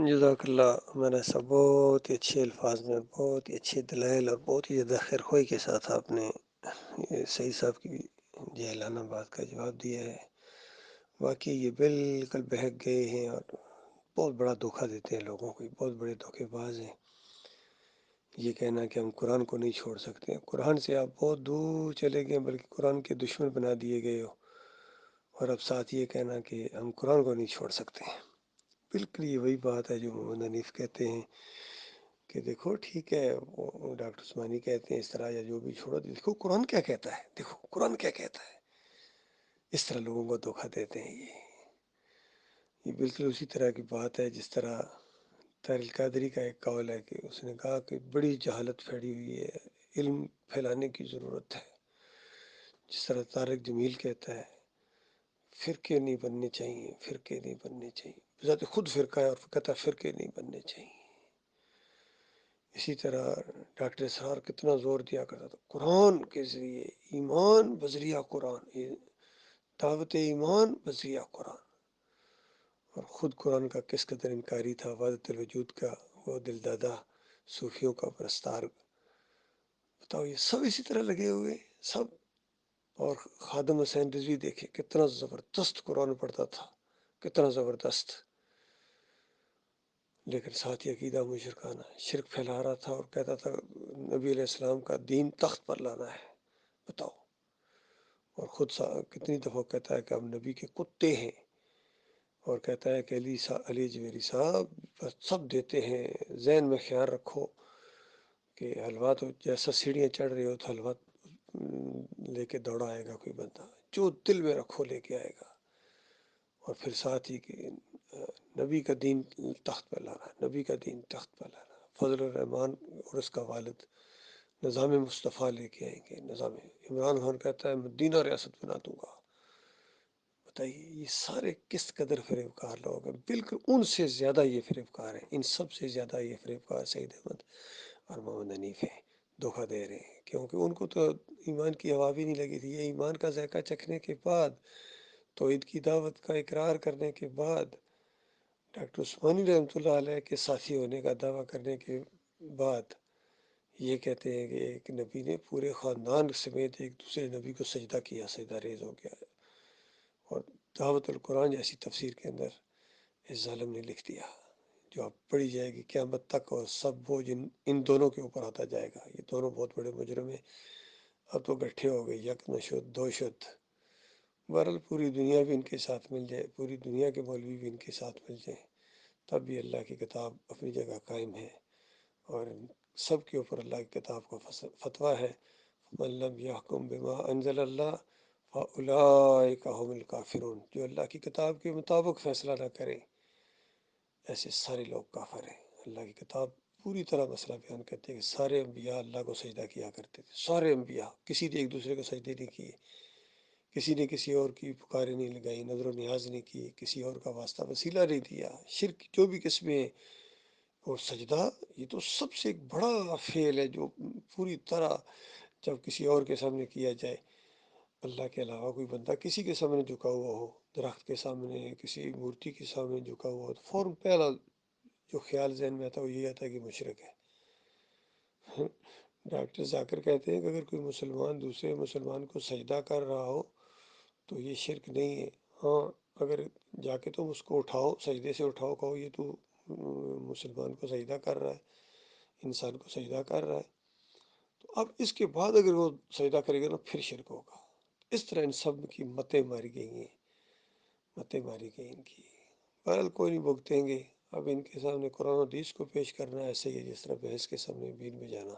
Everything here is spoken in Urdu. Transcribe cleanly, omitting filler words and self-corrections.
جزاک اللہ مولانا صاحب، بہت ہی اچھے الفاظ میں، بہت ہی اچھے دلائل اور بہت ہی زیادہ خیرخواہی کے ساتھ آپ نے سعید صاحب کی جہلانہ بات کا جواب دیا ہے۔ واقعی یہ بالکل بہک گئے ہیں اور بہت بڑا دھوکہ دیتے ہیں لوگوں کو، بہت بڑے دھوکے باز ہیں۔ یہ کہنا کہ ہم قرآن کو نہیں چھوڑ سکتے، قرآن سے آپ بہت دور چلے گئے، بلکہ قرآن کے دشمن بنا دیے گئے ہو، اور اب ساتھ یہ کہنا کہ ہم قرآن کو نہیں چھوڑ سکتے۔ بالکل یہ وہی بات ہے جو محمد حنیف کہتے ہیں کہ دیکھو ٹھیک ہے، وہ ڈاکٹر عثمانی کہتے ہیں اس طرح، یا جو بھی، چھوڑو، دیکھو قرآن کیا کہتا ہے، دیکھو قرآن کیا کہتا ہے۔ اس طرح لوگوں کو دھوکہ دیتے ہیں۔ یہ بالکل اسی طرح کی بات ہے جس طرح طاہر القادری کا ایک قول ہے کہ اس نے کہا کہ بڑی جہالت پھیلی ہوئی ہے، علم پھیلانے کی ضرورت ہے۔ جس طرح طارق جمیل کہتا ہے فرقے نہیں بننے چاہیے، فرقے نہیں بننے چاہیے، ذات خود فرقہ ہے اور کہتا ہے فرقے نہیں بننے چاہیے۔ اسی طرح ڈاکٹر اسرار کتنا زور دیا کرتا تھا قرآن کے ذریعے، ایمان بذریعہ قرآن، دعوت ایمان بذریعہ قرآن، اور خود قرآن کا کس قدر انکاری تھا، وحدت الوجود کا وہ دل دادا، صوفیوں کا پرستار۔ بتاؤ یہ سب اسی طرح لگے ہوئے سب۔ اور خادم حسین رضوی دیکھے کتنا زبردست قرآن پڑھتا تھا، کتنا زبردست، لیکن ساتھ ہی عقیدہ مشرکانہ شرک پھیلا رہا تھا اور کہتا تھا نبی علیہ السلام کا دین تخت پر لانا ہے۔ بتاؤ، اور خود کتنی دفعہ کہتا ہے کہ ہم نبی کے کتے ہیں، اور کہتا ہے کہ علی جویری صاحب بس سب دیتے ہیں، ذہن میں خیال رکھو کہ حلوہ تو جیسا سیڑھیاں چڑھ رہی ہو تو حلوہ لے کے دوڑا آئے گا کوئی بندہ، جو دل میں رکھو لے کے آئے گا۔ اور پھر ساتھ ہی کہ نبی کا دین تخت پہ لانا، نبی کا دین تخت پہ لانا۔ فضل الرحمان اور اس کا والد نظام مصطفیٰ لے کے آئیں گے، نظام عمران خان کہتا ہے مدینہ ریاست بنا دوں گا۔ بتائیے یہ سارے کس قدر فریب کار لوگ ہیں، بالکل ان سے زیادہ یہ فریب کار ہیں، ان سب سے زیادہ یہ فریب کار سعید احمد اور محمد حنیف ہیں، دھوکہ دے رہے ہیں، کیونکہ ان کو تو ایمان کی ہوا بھی نہیں لگی تھی۔ یہ ایمان کا ذائقہ چکھنے کے بعد، توحید کی دعوت کا اقرار کرنے کے بعد، ڈاکٹر عثمانی رحمۃ اللہ علیہ کے ساتھی ہونے کا دعویٰ کرنے کے بعد، یہ کہتے ہیں کہ ایک نبی نے پورے خاندان سمیت ایک دوسرے نبی کو سجدہ کیا، سجدہ ریز ہو گیا، اور دعوت القرآن جیسی تفسیر کے اندر اس ظالم نے لکھ دیا جو اب پڑھی جائے گی قیامت تک، اور سب بوجھ ان دونوں کے اوپر آتا جائے گا۔ یہ دونوں بہت بڑے مجرم ہیں، اب تو گٹھے ہو گئے، یک نہ شد دو شد۔ بہرحال پوری دنیا بھی ان کے ساتھ مل جائے، پوری دنیا کے مولوی بھی ان کے ساتھ مل جائیں، تب بھی اللہ کی کتاب اپنی جگہ قائم ہے، اور سب کے اوپر اللہ کی کتاب کا فتویٰ ہے، من لم یحکم بما انزل اللہ فاولئک هم الکافرون۔ جو اللہ کی کتاب کے مطابق فیصلہ نہ کرے، ایسے سارے لوگ کافر ہیں۔ اللہ کی کتاب پوری طرح مسئلہ بیان کرتے ہیں کہ سارے انبیاء اللہ کو سجدہ کیا کرتے تھے، سارے انبیاء، کسی نے ایک دوسرے کو سجدے نہیں کیے، کسی نے کسی اور کی پکاریں نہیں لگائی، نظر و نیاز نہیں کی، کسی اور کا واسطہ وسیلہ نہیں دیا، شرک جو بھی قسمیں۔ اور سجدہ یہ تو سب سے ایک بڑا فعل ہے جو پوری طرح جب کسی اور کے سامنے کیا جائے، اللہ کے علاوہ کوئی بندہ کسی کے سامنے جھکا ہوا ہو، درخت کے سامنے، کسی مورتی کے سامنے جھکا ہوا ہو، تو فوراً پہلا جو خیال ذہن میں آتا ہے وہ یہ آتا ہے کہ مشرک ہے۔ ڈاکٹر ذاکر کہتے ہیں کہ اگر کوئی مسلمان دوسرے مسلمان کو سجدہ کر رہا ہو تو یہ شرک نہیں ہے، ہاں اگر جا کے تم اس کو اٹھاؤ، سجدے سے اٹھاؤ، کہو یہ تو مسلمان کو سجدہ کر رہا ہے، انسان کو سجدہ کر رہا ہے، تو اب اس کے بعد اگر وہ سجدہ کرے گا نا پھر شرک ہوگا۔ اس طرح ان سب کی متیں ماری گئی ہیں، متیں ماری گئی ان کی۔ بہرحال کوئی نہیں بھگتیں گے، اب ان کے سامنے قرآن و حدیث کو پیش کرنا ایسے ہی ہے جس طرح بھینس کے سامنے بین میں جانا۔